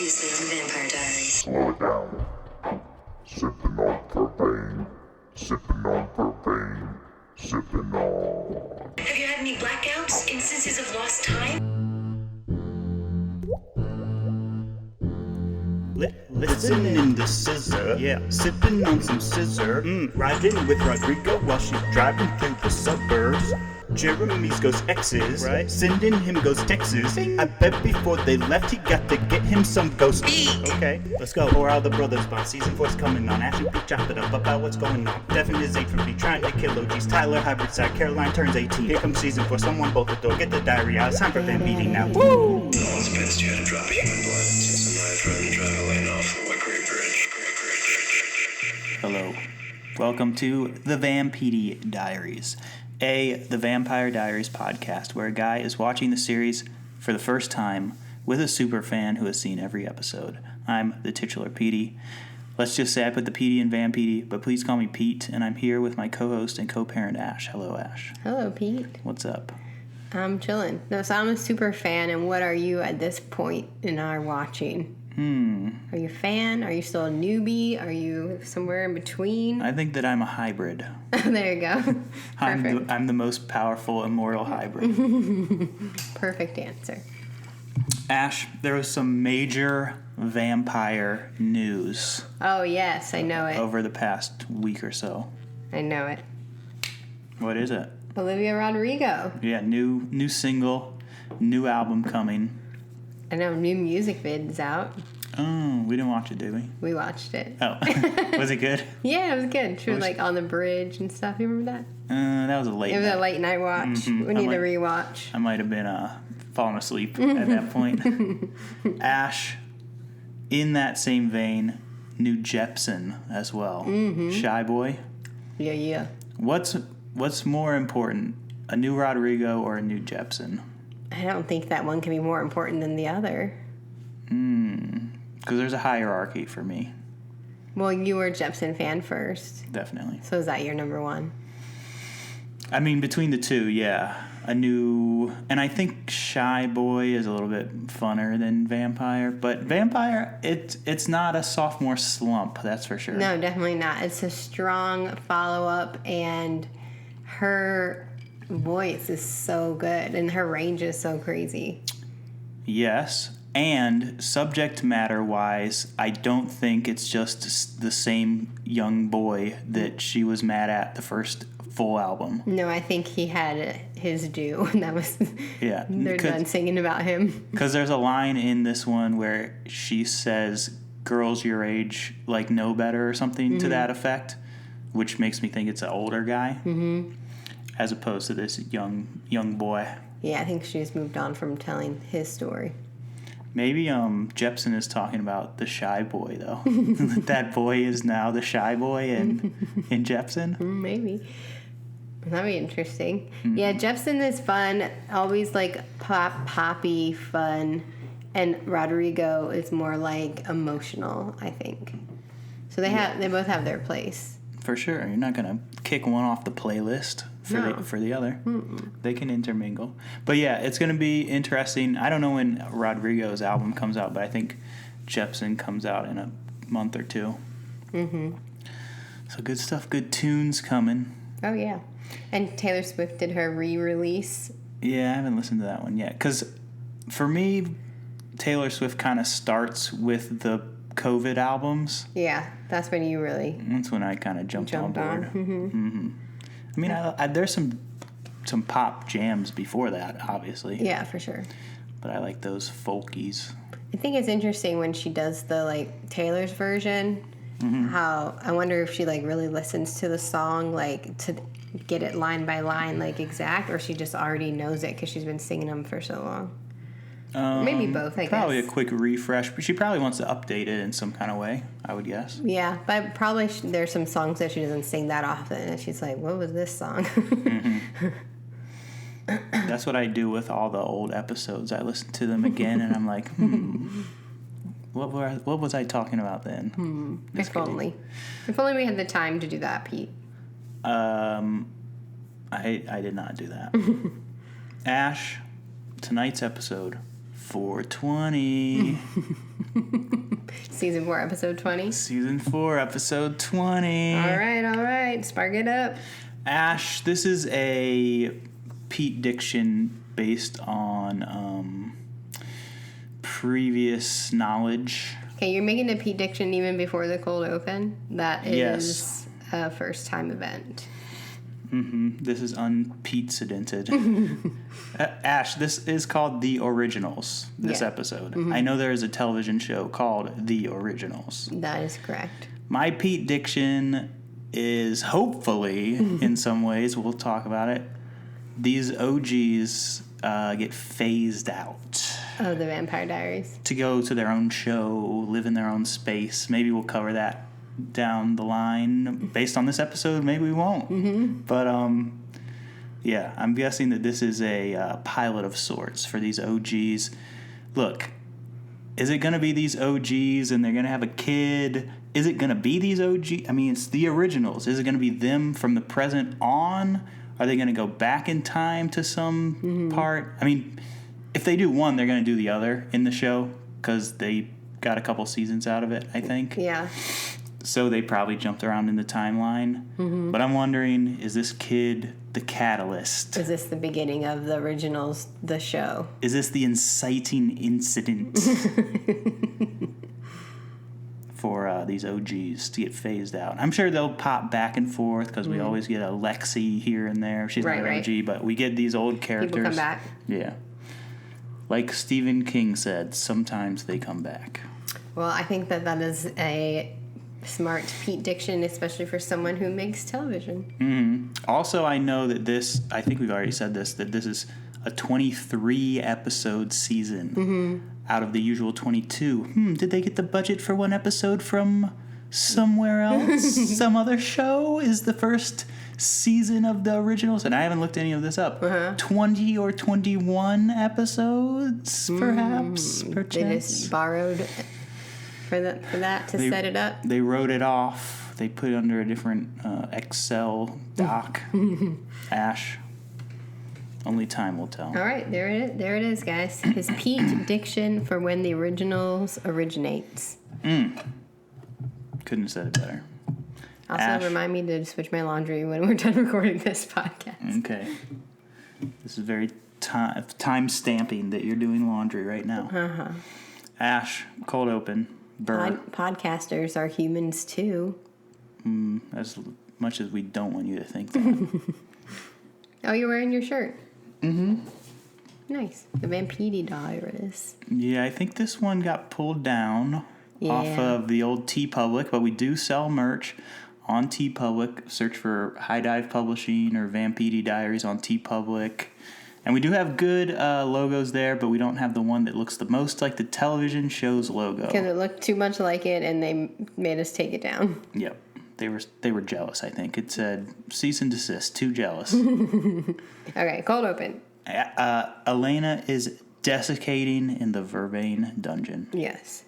Previously on the Vampire Diaries. Slow it down. Sipping on propane. Sipping on propane. Sipping on. Have you had any blackouts? Instances of lost time? Listening to scissor, yeah, sipping on some scissor, riding with Rodrigo while she's driving through the suburbs. Jeremy's ghost exes, right? Sending him ghost Texas. I bet before they left, he got to get him some ghost beat. Okay, let's go. Pour out the brothers bond. Season 4's coming on. Ashley P. Chop it up about what's going on. Devin is 8 for me, trying to kill OGs. Tyler, hybrid side. Caroline turns 18. Here comes season 4. Someone bolt the door. Get the diary out. It's time for fan meeting now. Woo! All it's best you had to drop a human blood. Since a knife running drive a lane off of a great bridge. Hello. Welcome to the Vampire Diaries, the Vampire Diaries podcast, where a guy is watching the series for the first time with a super fan who has seen every episode. I'm the titular Petey. Let's just say I put the Petey in Vampire, but please call me Pete, and I'm here with my co-host and co-parent Ash. Hello, Ash. Hello, Pete. What's up? I'm chilling. No, so I'm a super fan, and what are you at this point in our watching? Are you a fan? Are you still a newbie? Are you somewhere in between? I think that I'm a hybrid. There you go. Perfect. I'm the most powerful immortal hybrid. Perfect answer. Ash, there was some major vampire news Oh, yes, I know it. over the past week or so. I know it. What is it? Olivia Rodrigo. Yeah, new single, new album coming. I know, new music vid's out. Oh, we didn't watch it, did we? We watched it. Oh, was it good? Yeah, it was good. She was like on the bridge and stuff. You remember that? That was a late It was night. a late night watch. Mhm. We need to rewatch. I might have been falling asleep at that point. Ash, in that same vein, new Jepsen as well. Shy Boy. Yeah. What's more important, a new Rodrigo or a new Jepsen? I don't think that one can be more important than the other. Because there's a hierarchy for me. Well, you were a Jepsen fan first. Definitely. So is that your number one? I mean, between the two, yeah. And I think Shy Boy is a little bit funner than Vampire. But Vampire, it's not a sophomore slump, that's for sure. No, definitely not. It's a strong follow-up, and her voice is so good, and her range is so crazy. Yes, and subject matter-wise, I don't think it's just the same young boy that she was mad at the first full album. No, I think he had his due, and that was... Yeah. They're done singing about him. Because there's a line in this one where she says, girls your age, like, know better or something to that effect, which makes me think it's an older guy. As opposed to this young boy. Yeah, I think she's moved on from telling his story. Maybe Jepsen is talking about the Shy Boy, though. That boy is now the Shy Boy in Jepsen. Maybe. That'd be interesting. Yeah, Jepsen is fun. Always like poppy fun. And Rodrigo is more like emotional, I think. So they both have their place. For sure. You're not going to kick one off the playlist for the other. They can intermingle. But yeah, it's going to be interesting. I don't know when Rodrigo's album comes out, but I think Jepsen comes out in a month or two. So good stuff, good tunes coming. Oh, yeah. And Taylor Swift did her re-release. Yeah, I haven't listened to that one yet. Because for me, Taylor Swift kind of starts with the COVID albums. Yeah, that's when you really... That's when I kind of jumped on board. I mean, there's some pop jams before that, obviously. Yeah, for sure. But I like those folkies. I think it's interesting when she does the, like, Taylor's version, how I wonder if she, like, really listens to the song, like, to get it line by line, like, exact, or she just already knows it because she's been singing them for so long. Maybe both, I guess. Probably a quick refresh, but she probably wants to update it in some kind of way, I would guess. Yeah, but probably there's some songs that she doesn't sing that often, and she's like, what was this song? That's what I do with all the old episodes. I listen to them again, and I'm like, what was I talking about then? If only. If only we had the time to do that, Pete. I did not do that. Ash, tonight's episode, 420. Season 4, episode 20. Season 4, episode 20. All right. Spark it up. Ash, this is a Pete-diction based on previous knowledge. Okay, you're making a Pete-diction even before the cold open? That is Yes. a first-time event. This is unprecedented. Ash, this is called The Originals, this Yeah. episode. I know there is a television show called The Originals. That is correct. My Pete-diction is hopefully, in some ways, we'll talk about it, these OGs get phased out Oh, the Vampire Diaries. to go to their own show, live in their own space. Maybe we'll cover that down the line based on this episode. Maybe we won't. But yeah, I'm guessing that this is a pilot of sorts for these OGs. Look, is it going to be these OGs and they're going to have a kid? Is it going to be these OGs? I mean, it's The Originals. Is it going to be them from the present on? Are they going to go back in time to some part? I mean, if they do one, they're going to do the other in the show because they got a couple seasons out of it, I think. Yeah. So they probably jumped around in the timeline. But I'm wondering, is this kid the catalyst? Is this the beginning of the Originals, the show? Is this the inciting incident for these OGs to get phased out? I'm sure they'll pop back and forth because we always get a Lexi here and there. She's not an Right. OG, but we get these old characters. People come back. Yeah. Like Stephen King said, sometimes they come back. Well, I think that is a smart Pete-diction, especially for someone who makes television. Also, I know that this, I think we've already said this, that this is a 23 episode season out of the usual 22. Did they get the budget for one episode from somewhere else? Some other show is the first season of The Originals? And I haven't looked any of this up. 20 or 21 episodes, perhaps, They perchance. just borrowed for that to set it up. They wrote it off. They put it under a different Excel doc. Ash. Only time will tell. All right, there it is, guys. His Pete-diction for when The Originals originates. Couldn't have said it better. Also, Ash. remind me to switch my laundry when we're done recording this podcast. Okay. This is very time stamping that you're doing laundry right now. Ash, cold open. Burr. Podcasters are humans too. As much as we don't want you to think that. Oh, you're wearing your shirt. Nice. The Vampire Diaries. Yeah, I think this one got pulled down off Yeah. of the old TeePublic, but we do sell merch on TeePublic. Search for High Dive Publishing or Vampire Diaries on TeePublic. And we do have good logos there, but we don't have the one that looks the most like the television show's logo. Because it looked too much like it, and they made us take it down. Yep. They were jealous, I think. It said, cease and desist, too jealous. Okay, cold open. Elena is desiccating in the Vervain dungeon. Yes.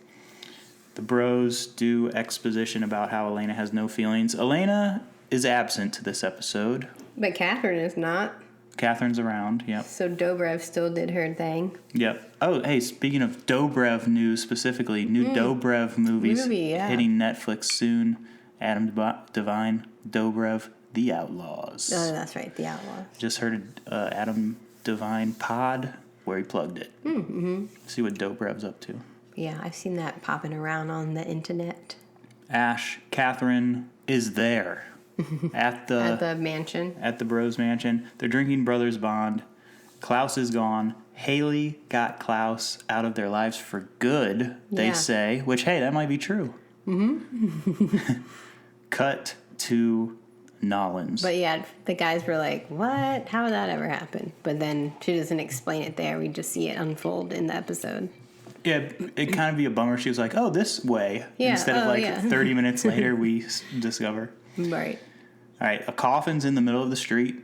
The bros do exposition about how Elena has no feelings. Elena is absent to this episode. But Catherine is not. Catherine's around, yep. So Dobrev still did her thing. Yep. Oh, hey, speaking of Dobrev news specifically, new Dobrev movies yeah. hitting Netflix soon. Adam Devine, Dobrev, The Outlaws. Oh, that's right, The Outlaws. Just heard Adam Devine pod where he plugged it. See what Dobrev's up to. Yeah, I've seen that popping around on the internet. Ash, Catherine is there at At the mansion. at the Bros Mansion. They're drinking Brothers Bond. Klaus is gone. Haley got Klaus out of their lives for good, they Yeah. say. Which, hey, that might be true. Cut to Nawlins. But yeah, the guys were like, what? How would that ever happen? But then she doesn't explain it there. We just see it unfold in the episode. Yeah, it'd kind of be a bummer. She was like, oh, this way. Yeah, Instead of like yeah. 30 minutes later, we discover. Right. All right, a coffin's in the middle of the street.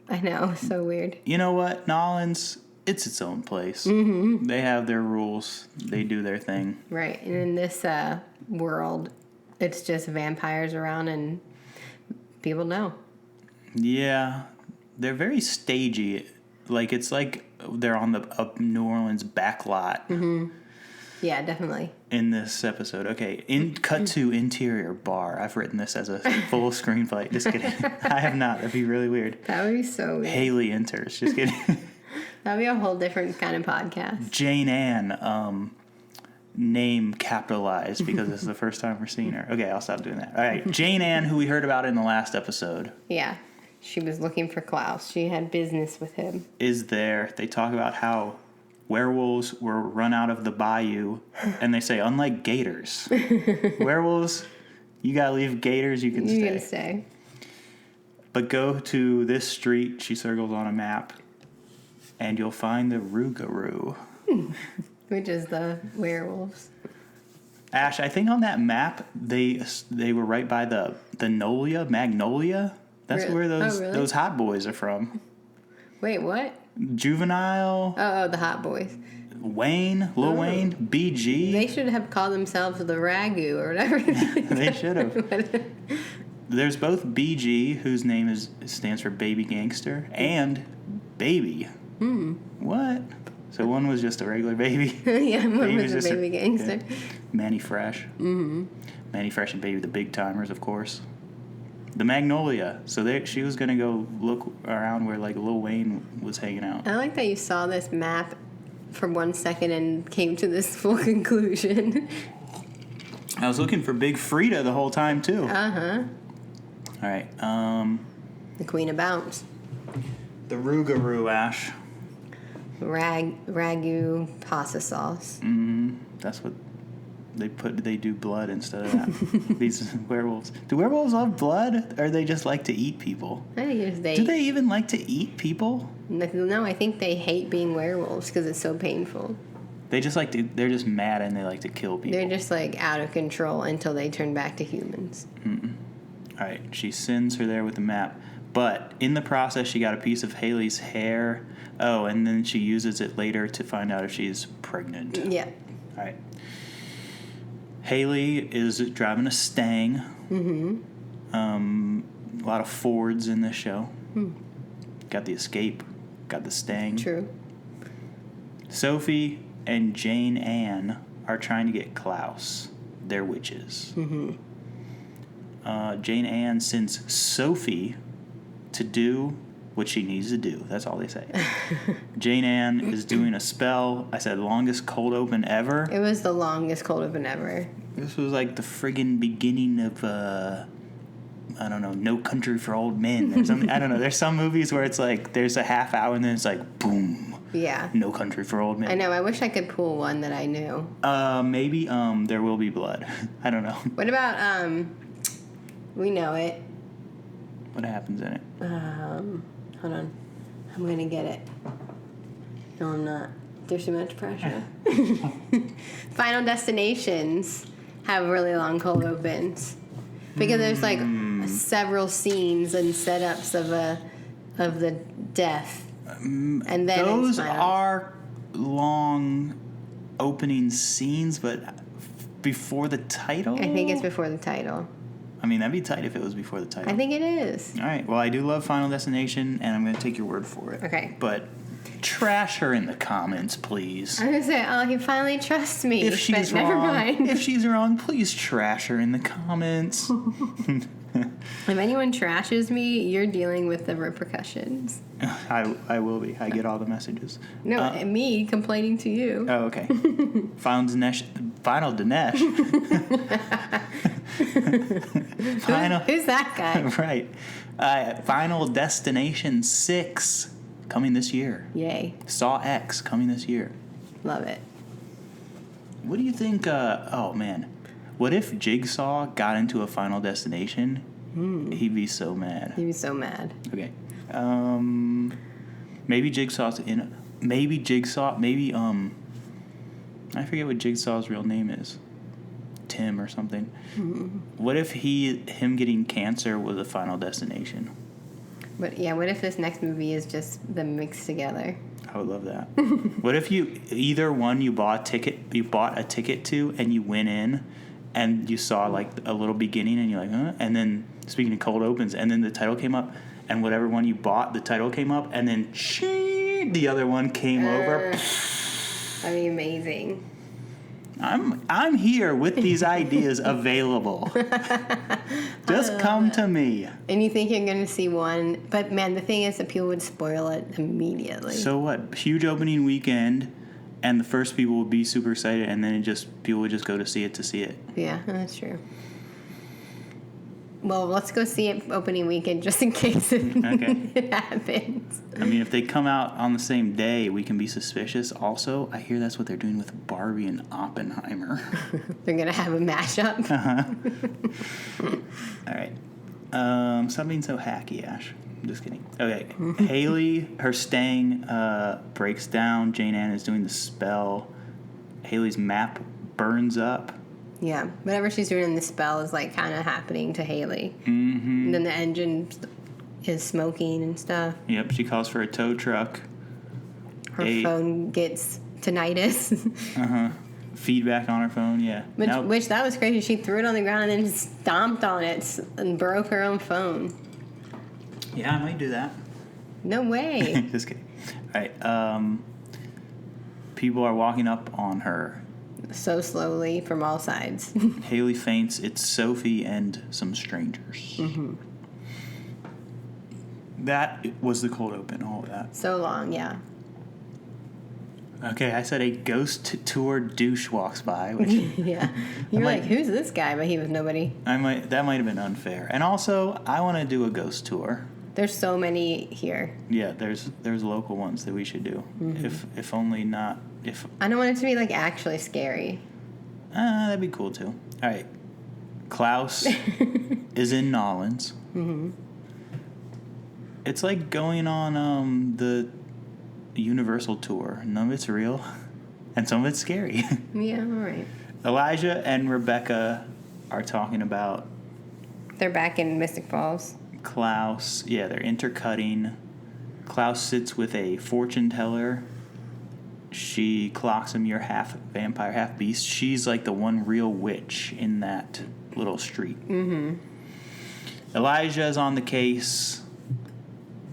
I know, so weird. You know what? Nawlins, it's its own place. They have their rules. They do their thing. Right. And in this world, it's just vampires around and people know. Yeah, they're very stagey. Like, it's like they're on the New Orleans back lot. Mm-hmm. Yeah, definitely. In this episode. Okay, cut to interior bar. I've written this as a full screenplay. Just kidding. I have not. That'd be really weird. That would be so weird. Haley enters. Just kidding. That'd be a whole different kind of podcast. Jane Ann, name capitalized because this is the first time we're seeing her. Okay, I'll stop doing that. All right, Jane Ann, who we heard about in the last episode. Yeah, she was looking for Klaus. She had business with him. Is there. They talk about how werewolves were run out of the bayou, and they say, unlike gators, werewolves, you gotta leave, gators, you can stay. You can stay. But go to this street, she circles on a map, and you'll find the Rougarou. Which is the werewolves. Ash, I think on that map, they were right by the Magnolia. That's Really? where Really? those hot boys are from. Wait, what? Juvenile, Oh, the hot boys. Wayne, Lil Wayne, BG. They should have called themselves the Ragu or whatever. They should have. There's both BG, whose name stands for Baby Gangster, and Baby. What? So one was just a regular baby. Yeah, one Baby was a just baby gangster. Yeah. Manny Fresh. Mm-hmm. Manny Fresh and Baby, the big timers, of course. The Magnolia. So she was going to go look around where, like, Lil Wayne was hanging out. I like that you saw this map for 1 second and came to this full conclusion. I was looking for Big Frida the whole time, too. Uh-huh. All right. The Queen of Bounce. The Rougarou, Ash. Ragu pasta sauce. That's what they do blood instead of that. These werewolves. Do werewolves love blood, or they just like to eat people? I think it's they. Do they even like to eat people? No, I think they hate being werewolves because it's so painful. They just like to. They're just mad and they like to kill people. They're just like out of control until they turn back to humans. All right, she sends her there with the map, but in the process, she got a piece of Haley's hair. Oh, and then she uses it later to find out if she's pregnant. Yeah. All right. Haley is driving a Stang. A lot of Fords in this show. Got the Escape. Got the Stang. True. Sophie and Jane Ann are trying to get Klaus. They're witches. Jane Ann sends Sophie to do what she needs to do. That's all they say. Jane Ann is doing a spell. I said longest cold open ever. It was the longest cold open ever. This was like the friggin' beginning of, I don't know, No Country for Old Men or something. I don't know. There's some movies where it's like there's a half hour and then it's like, boom. Yeah. No Country for Old Men. I know. I wish I could pull one that I knew. Maybe There Will Be Blood. I don't know. What about, We Know It? What happens in it? Hold on. I'm going to get it. No, I'm not. There's too much pressure. Final Destinations have really long cold opens. Because there's like several scenes and setups of the death. And then Those it's final. are long opening scenes, but before the title? I think it's before the title. I mean, that'd be tight if it was before the title. I think it is. All right. Well, I do love Final Destination, and I'm going to take your word for it. Okay. But trash her in the comments, please. I was going to say, oh, he finally trusts me. If she's but never wrong, mind. if she's wrong, please trash her in the comments. If anyone trashes me, you're dealing with the repercussions. I will be. I get all the messages. No, me complaining to you. Oh, okay. Final Dinesh. Who's that guy? Right. Final Destination 6 coming this year. Yay. Saw X coming this year. Love it. What do you think? Oh, man. What if Jigsaw got into a Final Destination? He'd be so mad. He'd be so mad. Okay. Maybe Jigsaw's in. Maybe Jigsaw. Maybe I forget what Jigsaw's real name is. Tim or something. What if him getting cancer was a Final Destination? But yeah, what if this next movie is just them mixed together? I would love that. What if either one you bought a ticket to and you went in and you saw like a little beginning and you're like, huh? And then speaking of cold opens, and then the title came up, and whatever one you bought, the title came up, and then the other one came over. That'd be amazing. I'm here with these ideas available. Just come to me. And you think you're going to see one, but man, the thing is that people would spoil it immediately. So what? Huge opening weekend, and the first people will be super excited, and then people would just go to see it. Yeah, that's true. Well, let's go see it opening weekend just in case it happens. I mean, if they come out on the same day, we can be suspicious. Also, I hear that's what they're doing with Barbie and Oppenheimer. They're going to have a mashup. All right. Stop being so hacky, Ash. I'm just kidding. Okay. Haley, her staying breaks down. Jane Ann is doing the spell. Haley's map burns up. Yeah, whatever she's doing in the spell is like kind of happening to Haley. Mm-hmm. And then the engine is smoking and stuff. Yep, she calls for a tow truck. Her phone gets tinnitus. Feedback on her phone, yeah. Which that was crazy. She threw it on the ground and then stomped on it and broke her own phone. Yeah, I might do that. No way. Just kidding. All right. People are walking up on her. So slowly from all sides. Haley faints. It's Sophie and some strangers. Mm-hmm. That was the cold open, all of that. So long, yeah. Okay, I said a ghost tour douche walks by. Which yeah. You were like, who's this guy? But he was nobody. That might have been unfair. And also, I want to do a ghost tour. There's so many here. Yeah, there's local ones that we should do. Mm-hmm. If only not... I don't want it to be, like, actually scary. That'd be cool, too. All right. Klaus is in Nawlins. Mm-hmm. It's like going on the Universal tour. None of it's real, and some of it's scary. Yeah, all right. Elijah and Rebecca are talking about... They're back in Mystic Falls. Klaus, yeah, they're intercutting. Klaus sits with a fortune teller. She clocks him, you're half vampire, half beast. She's like the one real witch in that little street. Mm-hmm. Elijah's on the case.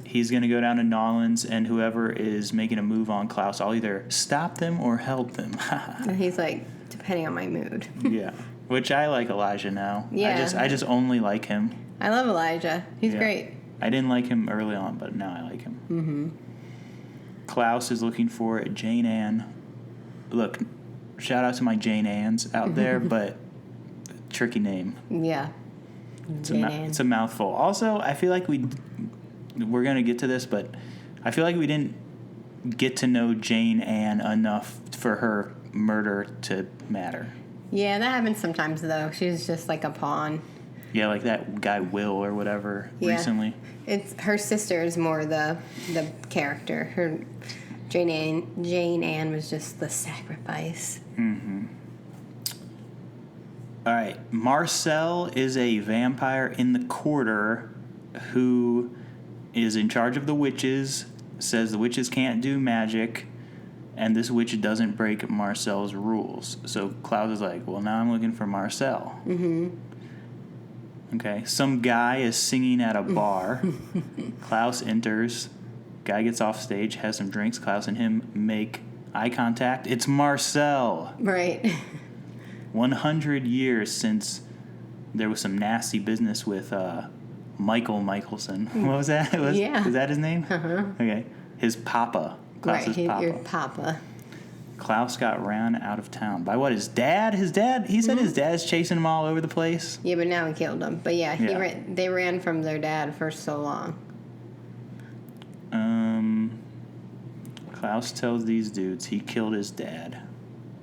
He's going to go down to Nawlins, and whoever is making a move on Klaus, I'll either stop them or help them. And he's like, depending on my mood. Yeah, which I like Elijah now. Yeah. I just only like him. I love Elijah. He's great. I didn't like him early on, but now I like him. Mm-hmm. Klaus is looking for Jane Ann. Look, shout out to my Jane Anns out there, but tricky name. Yeah. It's a mouthful. Also, I feel like we're going to get to this, but I feel like we didn't get to know Jane Ann enough for her murder to matter. Yeah, that happens sometimes, though. She's just like a pawn. Yeah, like that guy Will or whatever recently. It's her sister is more the character. Her Jane Ann was just the sacrifice. Mm-hmm. All right, Marcel is a vampire in the quarter who is in charge of the witches. Says the witches can't do magic, and this witch doesn't break Marcel's rules. So Klaus is like, well, now I'm looking for Marcel. Mm-hmm. Okay, some guy is singing at a bar. Klaus enters. Guy gets off stage, has some drinks. Klaus and him make eye contact. It's Marcel. Right. 100 years since there was some nasty business with Michael Michelson. What was that? Is that his name? Uh-huh. Okay. His papa. Klaus's papa. Your papa. Klaus got ran out of town. By what, his dad? His dad? He said his dad's chasing him all over the place. Yeah, but now he killed him. But yeah, they ran from their dad for so long. Klaus tells these dudes he killed his dad.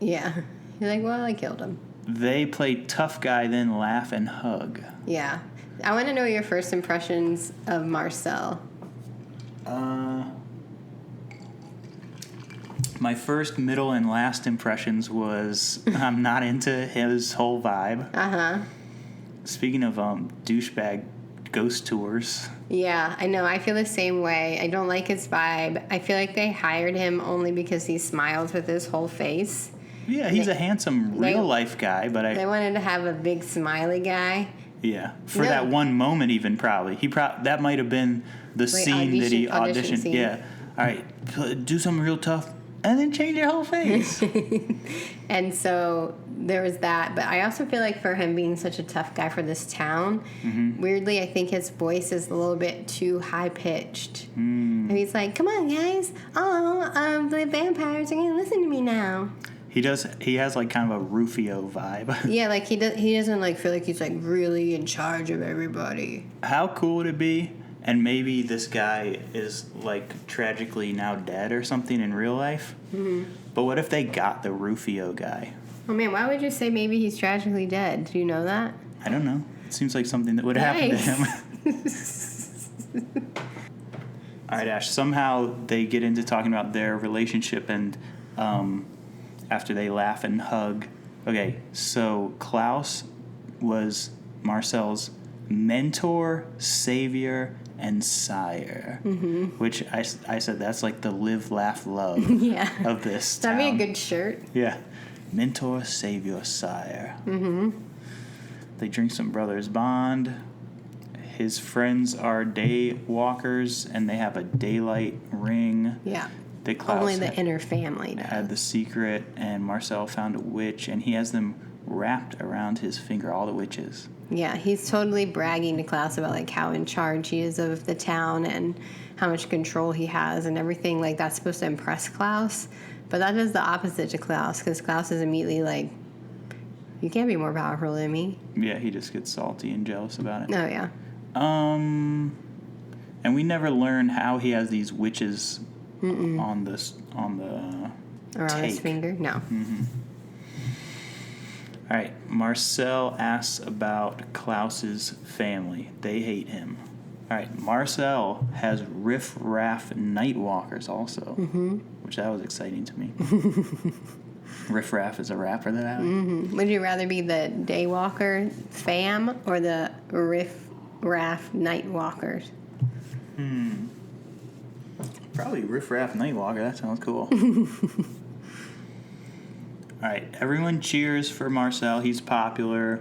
Yeah. He's like, well, I killed him. They play tough guy, then laugh and hug. Yeah. I want to know your first impressions of Marcel. My first, middle, and last impressions was I'm not into his whole vibe. Uh-huh. Speaking of douchebag ghost tours. Yeah, I know. I feel the same way. I don't like his vibe. I feel like they hired him only because he smiles with his whole face. Yeah, he's a handsome real-life guy, but they wanted to have a big smiley guy. Yeah, for that one moment even probably. That might have been the scene that he auditioned. Scene. Yeah. All right, do something real tough, and then change your whole face. And so there was that. But I also feel like for him being such a tough guy for this town, weirdly, I think his voice is a little bit too high-pitched. And he's like, come on, guys. The vampires are going to listen to me now. He has like kind of a Rufio vibe. Yeah, like he doesn't like feel like he's like really in charge of everybody. How cool would it be? And maybe this guy is like tragically now dead or something in real life. But what if they got the Rufio guy? Oh man, why would you say maybe he's tragically dead? Do you know that? I don't know. It seems like something that would happen to him. All right, Ash. Somehow they get into talking about their relationship, and after they laugh and hug. Okay, so Klaus was Marcel's mentor, savior, and sire. Which I said that's like the live, laugh, love of this town. That'd be a good shirt. Yeah. Mentor, savior, sire. They drink some Brothers Bond. His friends are day walkers, and they have a daylight ring. Yeah. That Klaus only the inner family does. Had the secret, and Marcel found a witch, and he has them wrapped around his finger, all the witches. Yeah, he's totally bragging to Klaus about like how in charge he is of the town and how much control he has and everything. Like that's supposed to impress Klaus, but that is the opposite to Klaus, because Klaus is immediately like, you can't be more powerful than me. Yeah, he just gets salty and jealous about it. Oh yeah. And we never learn how he has these witches on the Around his take. finger? No. All right, Marcel asks about Klaus's family. They hate him. All right, Marcel has riff-raff nightwalkers also, which that was exciting to me. Riff-raff is a rapper that I like. Would you rather be the daywalker fam or the riff-raff nightwalkers? Probably riff-raff nightwalker. That sounds cool. All right, everyone cheers for Marcel. He's popular.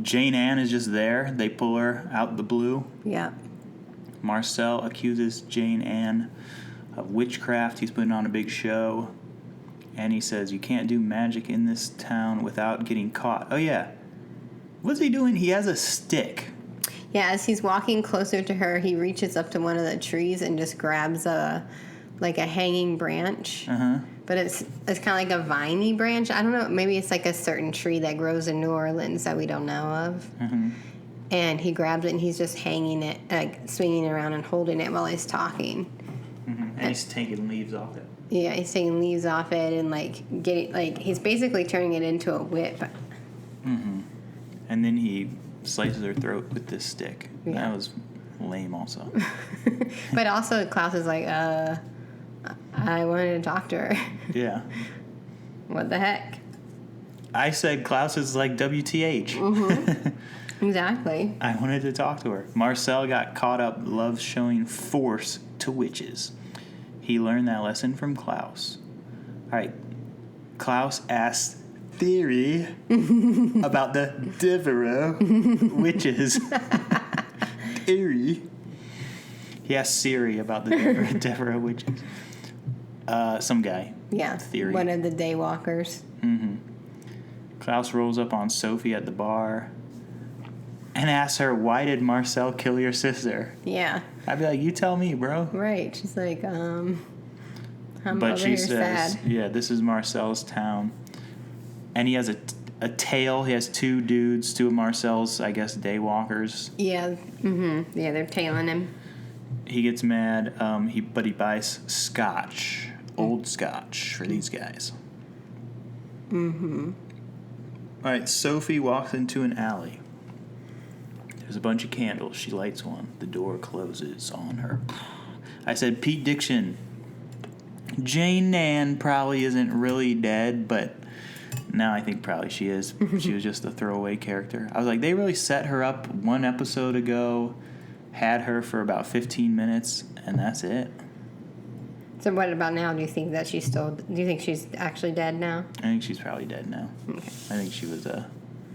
Jane Ann is just there. They pull her out the blue. Yeah. Marcel accuses Jane Ann of witchcraft. He's putting on a big show. And he says, you can't do magic in this town without getting caught. Oh, yeah. What's he doing? He has a stick. Yeah, as he's walking closer to her, he reaches up to one of the trees and just grabs a hanging branch. But it's kind of like a viney branch. I don't know. Maybe it's like a certain tree that grows in New Orleans that we don't know of. And he grabs it and he's just hanging it, like swinging it around and holding it while he's talking. And he's taking leaves off it. Yeah, he's taking leaves off it and he's basically turning it into a whip. And then he slices her throat with this stick. Yeah. That was lame also. But also Klaus is like, I wanted to talk to her. Yeah. What the heck? I said Klaus is like WTH. Exactly. I wanted to talk to her. Marcel got caught up, loves showing force to witches. He learned that lesson from Klaus. All right. Klaus asked theory about the Devereaux witches. Theory. He asked Siri about the Devereaux witches. Some guy. Yeah. Theory. One of the daywalkers. Klaus rolls up on Sophie at the bar and asks her, why did Marcel kill your sister? Yeah. I'd be like, you tell me, bro. Right. She's like, I'm But over she here says, sad. yeah, this is Marcel's town. And he has a tail. He has two dudes, two of Marcel's, I guess, daywalkers. Yeah. Yeah, they're tailing him. He gets mad, but he buys scotch, old scotch, for these guys. All right, Sophie walks into an alley. There's a bunch of candles. She lights one. The door closes on her. I said, Pete-diction. Jane Nan probably isn't really dead, but now I think probably she is. She was just a throwaway character. I was like, they really set her up one episode ago, had her for about 15 minutes, and that's it. So what about now? Do you think she's actually dead now? I think she's probably dead now. Okay. I think she was a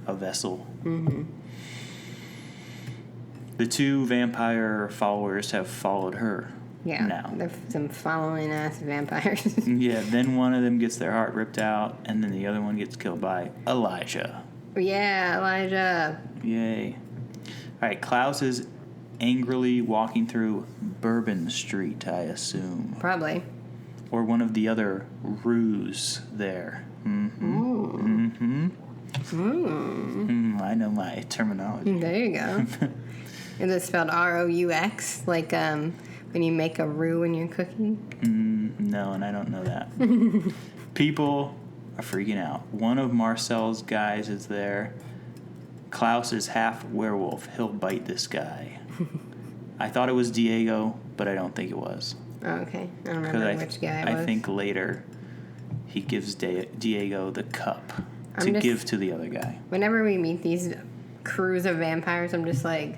vessel. The two vampire followers have followed her. Yeah, now. they're some following ass vampires. Yeah, then one of them gets their heart ripped out, and then the other one gets killed by Elijah. Yeah, Elijah. Yay. All right, Klaus is angrily walking through Bourbon Street, I assume. Probably. Or one of the other rues there. I know my terminology. There you go. Is it spelled R-O-U-X? Like when you make a roux in your cooking? No, and I don't know that. People are freaking out. One of Marcel's guys is there. Klaus is half werewolf. He'll bite this guy. I thought it was Diego, but I don't think it was. Oh, okay. I don't remember which guy it was. I think later he gives Diego the cup to give to the other guy. Whenever we meet these crews of vampires, I'm just like,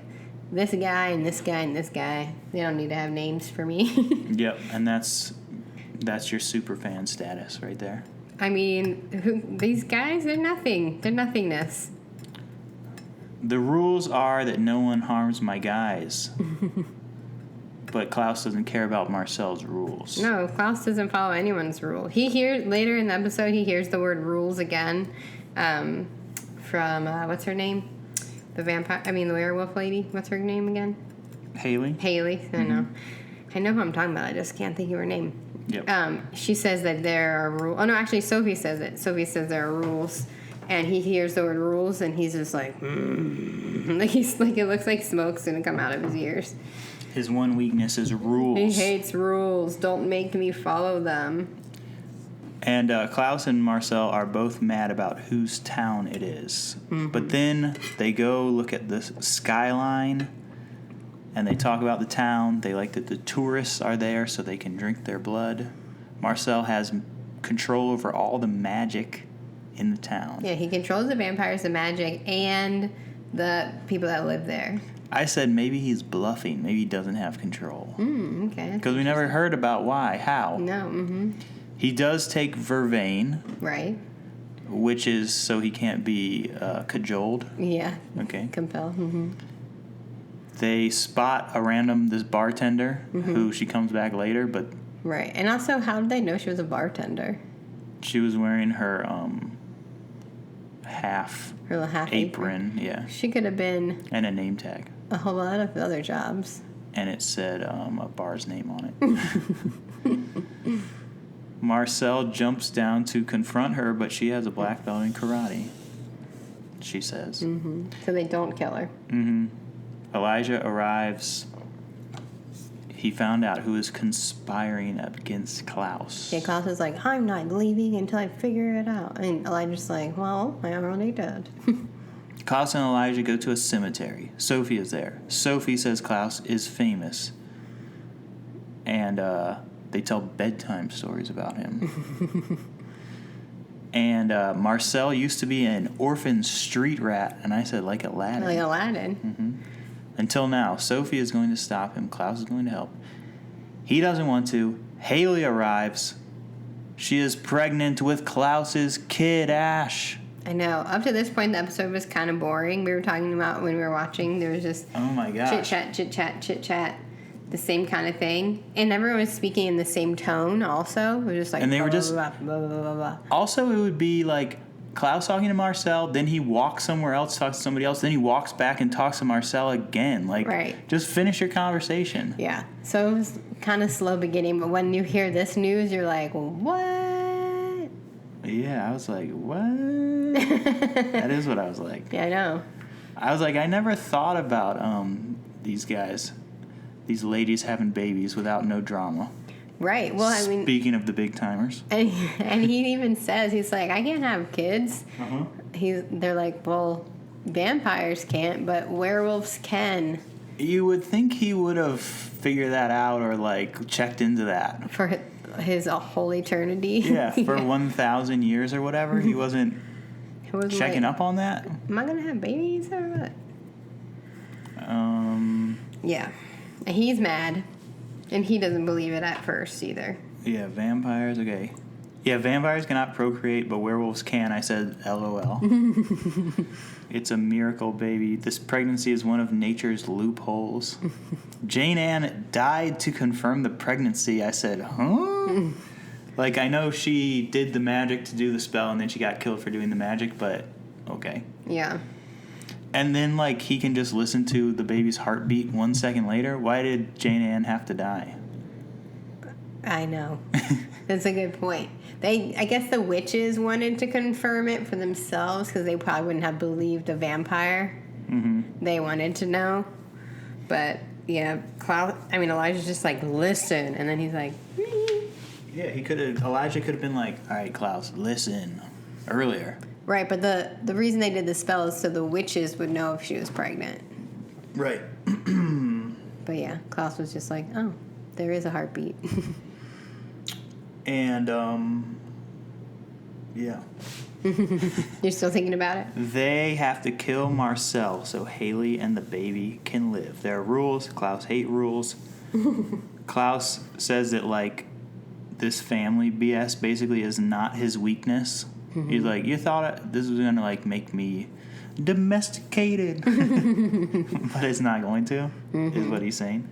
this guy and this guy and this guy. They don't need to have names for me. Yep, and that's your super fan status right there. I mean, these guys, they're nothing. They're nothingness. The rules are that no one harms my guys. But Klaus doesn't care about Marcel's rules. No, Klaus doesn't follow anyone's rule. He hears, later in the episode, he hears the word rules again from, what's her name? The werewolf lady. What's her name again? Haley. I know. I know who I'm talking about. I just can't think of her name. Yep. She says that there are rules. Oh, no, actually, Sophie says it. Sophie says there are rules. And he hears the word rules, and he's just like, like it looks like smoke's gonna come out of his ears. His one weakness is rules. He hates rules. Don't make me follow them. And Klaus and Marcel are both mad about whose town it is. But then they go look at the skyline, and they talk about the town. They like that the tourists are there so they can drink their blood. Marcel has control over all the magic in the town. Yeah, he controls the vampires, the magic, and the people that live there. I said maybe he's bluffing. Maybe he doesn't have control. Okay. Because we never heard about why, how. No, He does take vervain. Right. Which is so he can't be cajoled. Yeah. Okay. Compel. They spot this bartender who she comes back later, but... Right. And also, how did they know she was a bartender? She was wearing her half apron. Yeah. She could have been... And a name tag. A whole lot of other jobs. And it said a bar's name on it. Marcel jumps down to confront her, but she has a black belt in karate, she says. So they don't kill her. Elijah arrives. He found out who is conspiring against Klaus. Yeah, Klaus is like, I'm not leaving until I figure it out. And Elijah's like, well, I already did. Klaus and Elijah go to a cemetery. Sophie is there. Sophie says Klaus is famous. And they tell bedtime stories about him. And Marcel used to be an orphan street rat. And I said, like Aladdin. Like Aladdin. Until now, Sophie is going to stop him. Klaus is going to help. He doesn't want to. Haley arrives. She is pregnant with Klaus's kid, Ash. I know. Up to this point, the episode was kind of boring. We were talking about when we were watching. There was just oh my gosh. chit chat, the same kind of thing, and everyone was speaking in the same tone. Also, it was just like and they were just blah, blah, blah, blah, blah. Also, it would be like Klaus talking to Marcel, then he walks somewhere else, talks to somebody else, then he walks back and talks to Marcel again. Like, right. Just finish your conversation. Yeah. So it was kind of slow beginning, but when you hear this news, you're like, what? Yeah, I was like, what? That is what I was like. Yeah, I know. I was like, I never thought about these guys, these ladies having babies without no drama. Right. Well, I mean, speaking of the big timers, and he even says, he's like, I can't have kids. They're like, well, vampires can't, but werewolves can. You would think he would have figured that out or like checked into that for his whole eternity. Yeah, for 1,000 years or whatever. He wasn't checking up on that. Am I gonna have babies or what? Yeah, and he's mad. And he doesn't believe it at first either. Yeah, vampires. Okay. Yeah, vampires cannot procreate, but werewolves can. I said LOL. It's a miracle, baby. This pregnancy is one of nature's loopholes. Jane Ann died to confirm the pregnancy. I said, huh? Like, I know she did the magic to do the spell, and then she got killed for doing the magic, but okay. Yeah. And then, like, he can just listen to the baby's heartbeat 1 second later. Why did Jane Ann have to die? I know. That's a good point. I guess the witches wanted to confirm it for themselves because they probably wouldn't have believed a vampire. Mm-hmm. They wanted to know. But, yeah, Elijah's just like, listen. And then he's like, Yeah, Elijah could have been like, all right, Klaus, listen, earlier. Right, but the reason they did the spell is so the witches would know if she was pregnant. Right. But yeah, Klaus was just like, oh, there is a heartbeat. And, yeah. You're still thinking about it? They have to kill Marcel so Haley and the baby can live. There are rules. Klaus hates rules. Klaus says that, like, this family BS basically is not his weakness. Mm-hmm. He's like, you thought this was going to, like, make me domesticated. But it's not going to, is what he's saying.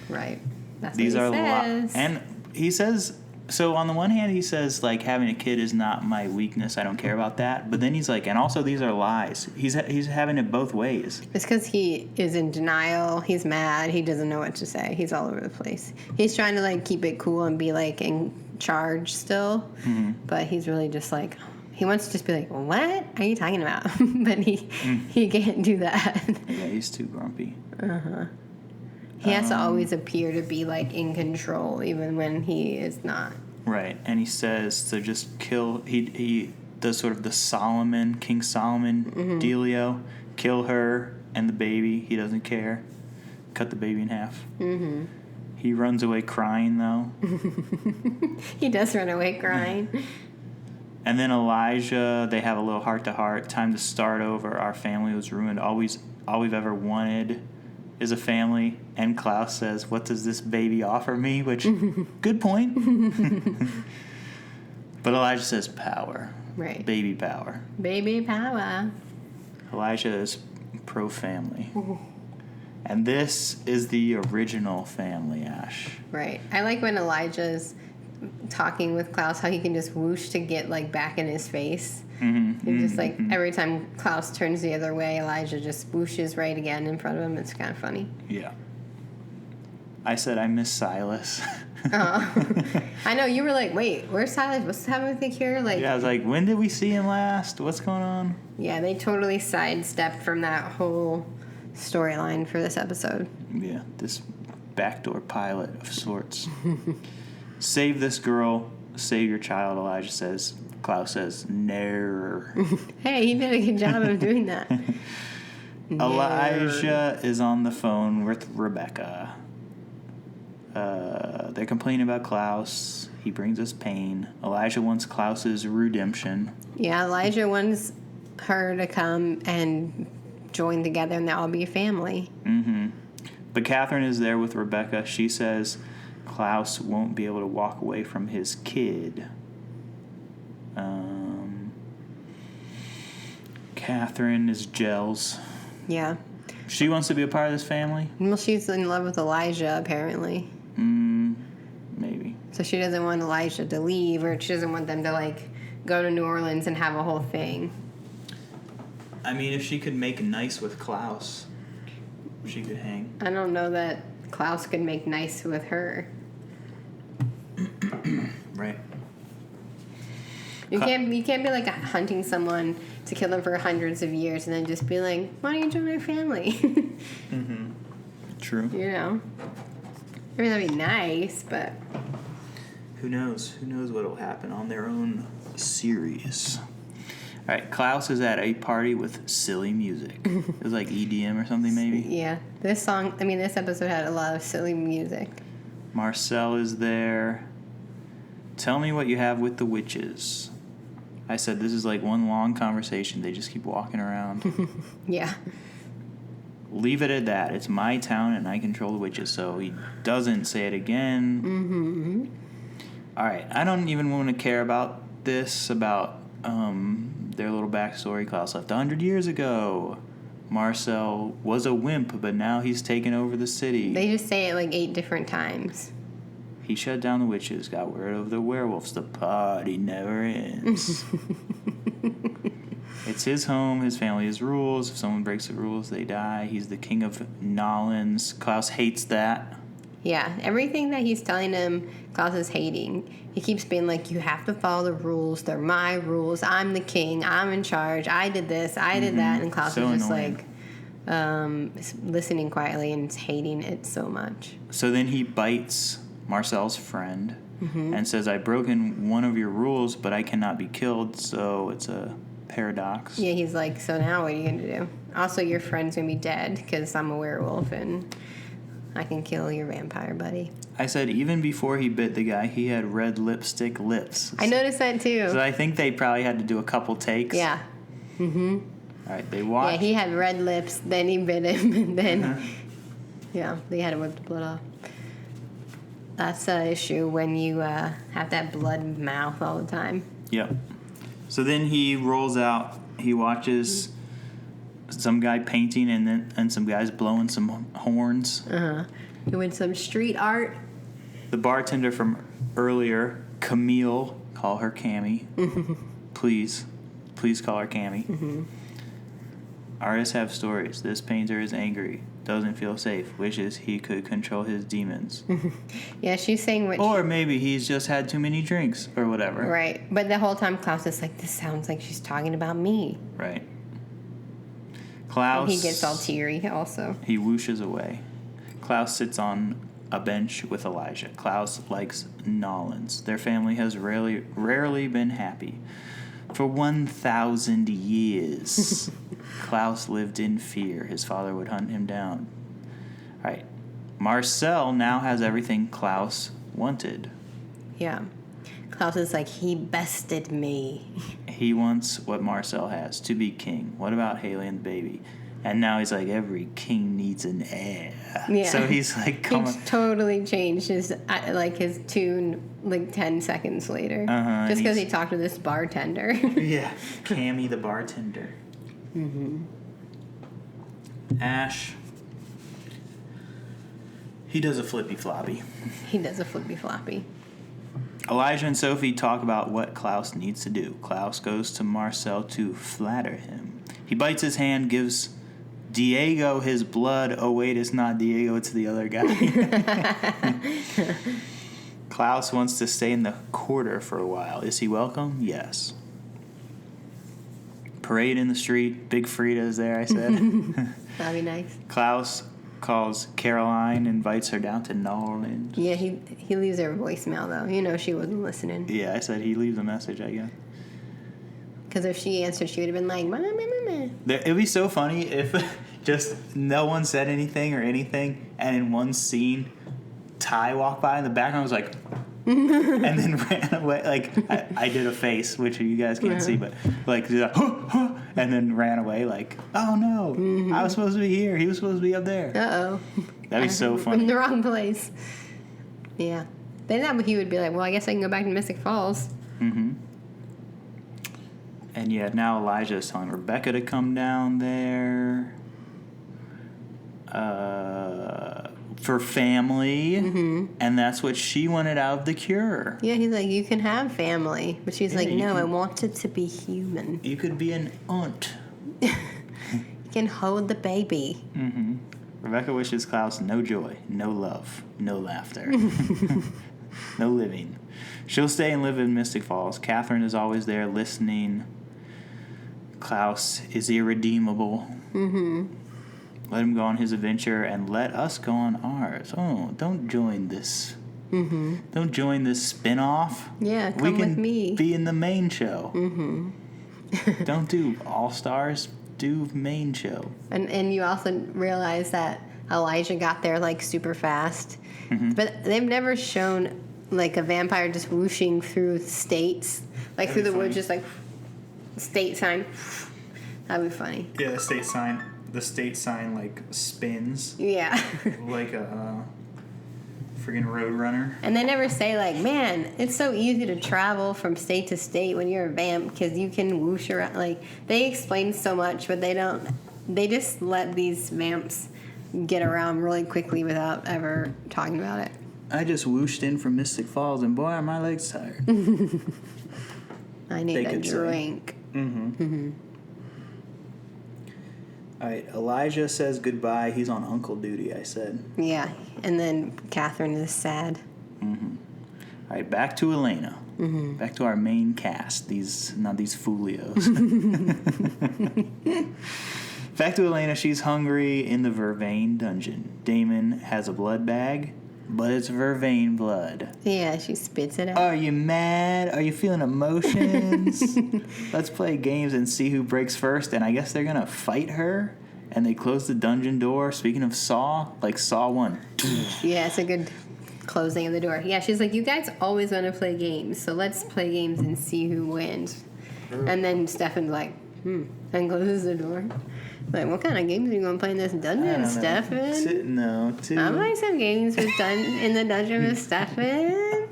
Right. That's These what he are says. And he says... So on the one hand, he says, like, having a kid is not my weakness. I don't care about that. But then he's like, and also these are lies. He's having it both ways. It's because he is in denial. He's mad. He doesn't know what to say. He's all over the place. He's trying to, like, keep it cool and be, like, in charge still. Mm-hmm. But he's really just like, he wants to just be like, what are you talking about? But he can't do that. Yeah, he's too grumpy. Uh-huh. He has to always appear to be, like, in control, even when he is not. Right, and he says to just kill... He does sort of the King Solomon dealio. Kill her and the baby. He doesn't care. Cut the baby in half. Mm-hmm. He runs away crying, though. He does run away crying. And then Elijah, they have a little heart-to-heart. Time to start over. Our family was ruined. All we've ever wanted is a family. And Klaus says, what does this baby offer me? Which, good point. But Elijah says power. Right. Baby power. Baby power. Elijah is pro-family. And this is the original family, Ash. Right. I like when Elijah's talking with Klaus, how he can just whoosh to get, like, back in his face. Mm-hmm. Just like every time Klaus turns the other way, Elijah just whooshes right again in front of him. It's kind of funny. Yeah. I said I miss Silas. I know, you were like, wait, where's Silas? What's happening with here? Like, yeah, I was like, when did we see him last? What's going on? Yeah, they totally sidestepped from that whole storyline for this episode. Yeah, this backdoor pilot of sorts. Save this girl, save your child, Elijah says. Klaus says, no. Hey, he did a good job of doing that. Elijah is on the phone with Rebecca. They're complaining about Klaus. He brings us pain. Elijah wants Klaus's redemption. Yeah, Elijah wants her to come and join together and they'll all be a family. Mm-hmm. But Catherine is there with Rebecca. She says Klaus won't be able to walk away from his kid. Catherine is jealous. Yeah. She wants to be a part of this family? Well, she's in love with Elijah, apparently. Maybe. So she doesn't want Elijah to leave, or she doesn't want them to, like, go to New Orleans and have a whole thing. I mean, if she could make nice with Klaus, she could hang. I don't know that Klaus could make nice with her. Right. You can't be, like, hunting someone to kill them for hundreds of years and then just be like, why don't you join our family? Mm-hmm. True. You know? I mean, that'd be nice, but... Who knows? Who knows what'll happen on their own series. All right, Klaus is at a party with silly music. It was like EDM or something, maybe? Yeah. This episode had a lot of silly music. Marcel is there. Tell me what you have with the witches. I said this is like one long conversation. They just keep walking around. Yeah. Leave it at that. It's my town and I control the witches. So he doesn't say it again. All right, I don't even want to care about this, about their little backstory. Klaus left 100 years ago. Marcel was a wimp, but now he's taken over the city. They just say it like 8 different times. He shut down the witches, got rid of the werewolves. The party never ends. It's his home, his family, his rules. If someone breaks the rules, they die. He's the king of Nawlins. Klaus hates that. Yeah, everything that he's telling him, Klaus is hating. He keeps being like, you have to follow the rules. They're my rules. I'm the king. I'm in charge. I did this. I did that. And Klaus So is just annoying. listening quietly and hating it so much. So then he bites Marcel's friend and says, I've broken one of your rules, but I cannot be killed, so it's a paradox. Yeah, he's like, so now what are you going to do? Also, your friend's going to be dead because I'm a werewolf and I can kill your vampire buddy. I said even before he bit the guy, he had red lipstick lips. I noticed that too. So I think they probably had to do a couple takes. Yeah. All right, they watched. Yeah, he had red lips, then he bit him, and then, yeah, they had to wipe the blood off. That's an issue when you have that blood mouth all the time. Yep. So then he rolls out. He watches some guy painting and some guys blowing some horns. Doing some street art. The bartender from earlier, Camille, call her Cammy. Please call her Cammy. Artists have stories. This painter is angry, doesn't feel safe, wishes he could control his demons. Yeah, she's saying what. Or maybe he's just had too many drinks or whatever. Right, but the whole time Klaus is like, this sounds like she's talking about me. Right. Klaus. And he gets all teary also. He whooshes away. Klaus sits on a bench with Elijah. Klaus likes Nawlins. Their family has rarely been happy. For 1,000 years, Klaus lived in fear. His father would hunt him down. All right. Marcel now has everything Klaus wanted. Yeah. Klaus is like, he bested me. He wants what Marcel has, to be king. What about Haley and the baby? And now he's like, every king needs an heir. Yeah. So he's like, come on. He's totally changed his tune 10 seconds later. Just because he talked to this bartender. Yeah, Cammy the bartender. Ash. He does a flippy floppy. He does a flippy floppy. Elijah and Sophie talk about what Klaus needs to do. Klaus goes to Marcel to flatter him. He bites his hand, gives Diego his blood. Oh, wait, it's not Diego, it's the other guy. Klaus wants to stay in the quarter for a while. Is he welcome? Yes. Parade in the street. Big Frida is there, I said. That'd be nice. Klaus calls Caroline, invites her down to Nawlins. Yeah, he leaves her a voicemail, though. You know she wasn't listening. Yeah, I said he leaves a message, I guess. Because if she answered, she would have been like, meh, meh, meh, meh. It'd be so funny if just no one said anything, and in one scene, Ty walked by in the background was like, and then ran away. Like, I did a face, which you guys can't see, but like, and then ran away like, oh no, I was supposed to be here. He was supposed to be up there. Uh-oh. That'd be so In funny. the wrong place. Yeah. Then he would be like, well, I guess I can go back to Mystic Falls. And yeah, now Elijah is telling Rebecca to come down there for family, and that's what she wanted out of the cure. Yeah, he's like, you can have family. But she's like, you no, can- I want it to be human. You could be an aunt. You can hold the baby. Rebecca wishes Klaus no joy, no love, no laughter, no living. She'll stay and live in Mystic Falls. Catherine is always there listening. Klaus is irredeemable. Let him go on his adventure and let us go on ours. Oh, don't join this. Don't join this spin-off. Yeah, We come can with me. be in the main show. Don't do All-Stars. Do main show. And you also realize that Elijah got there like super fast. But they've never shown like a vampire just whooshing through states. Like through the woods, just like state sign. That'd be funny. Yeah, the state sign like spins Yeah. like a Freaking Roadrunner. And they never say, like, man, it's so easy to travel from state to state when you're a vamp because you can whoosh around. Like, they explain so much, but they don't. They just let these vamps get around really quickly without ever talking about it. I just whooshed in from Mystic Falls, and boy, are my legs tired. I need a drink. All right, Elijah says goodbye. He's on uncle duty, I said. Yeah, and then Catherine is sad. All right, back to Elena. Back to our main cast. Not these folios. Back to Elena. She's hungry in the Vervain dungeon. Damon has a blood bag, but it's Vervain blood. Yeah, she spits it out. Are you mad? Are you feeling emotions? Let's play games and see who breaks first. And I guess they're going to fight her. And they close the dungeon door. Speaking of Saw, like Saw 1. Yeah, it's a good closing of the door. Yeah, she's like, you guys always want to play games, so let's play games and see who wins. And then Stefan's like, and closes the door. Like, what kind of games are you going to play in this dungeon, Stefan? No, I'm playing some games in the dungeon with Stefan.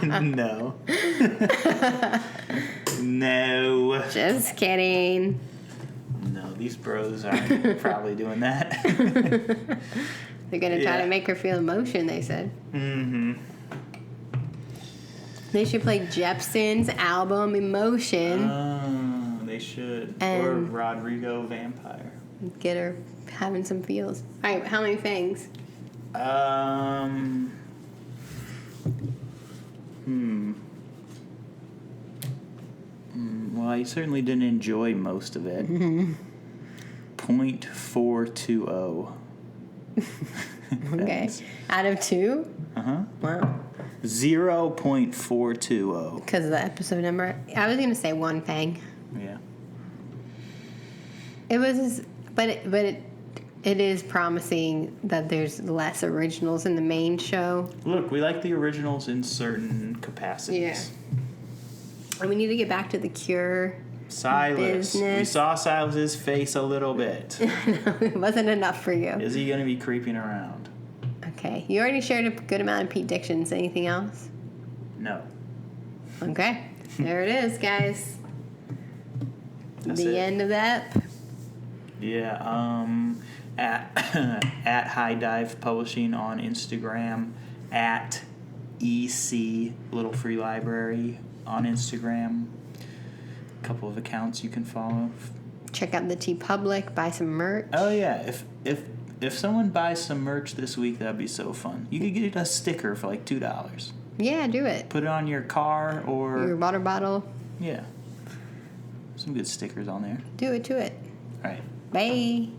No. No. Just kidding. No, these bros aren't probably doing that. They're going to try to make her feel emotion, they said. They should play Jepsen's album, Emotion. Oh, they should. Or Rodrigo Vampire. Get her having some feels. All right, how many fangs? Well, I certainly didn't enjoy most of it. 0.420. Okay. Out of 2? Wow. 0.420. Because of the episode number. I was going to say 1 fang. Yeah. It was, but it is promising that there's less originals in the main show. Look, we like the originals in certain capacities. Yeah. And we need to get back to the Cure Silas. business. We saw Silas's face a little bit. It wasn't enough for you. Is he going to be creeping around? Okay. You already shared a good amount of Pete-dictions. Anything else? No. Okay. There it is, guys. That's the it. end of that. Yeah. At High Dive Publishing on Instagram. At EC Little Free Library on Instagram. A couple of accounts you can follow. Check out the TeePublic. Buy some merch. Oh yeah, if someone buys some merch this week, that'd be so fun. You could get a sticker for like $2. Yeah, do it. Put it on your car or Your water bottle. yeah, some good stickers on there. Do it to it. All right. Bye.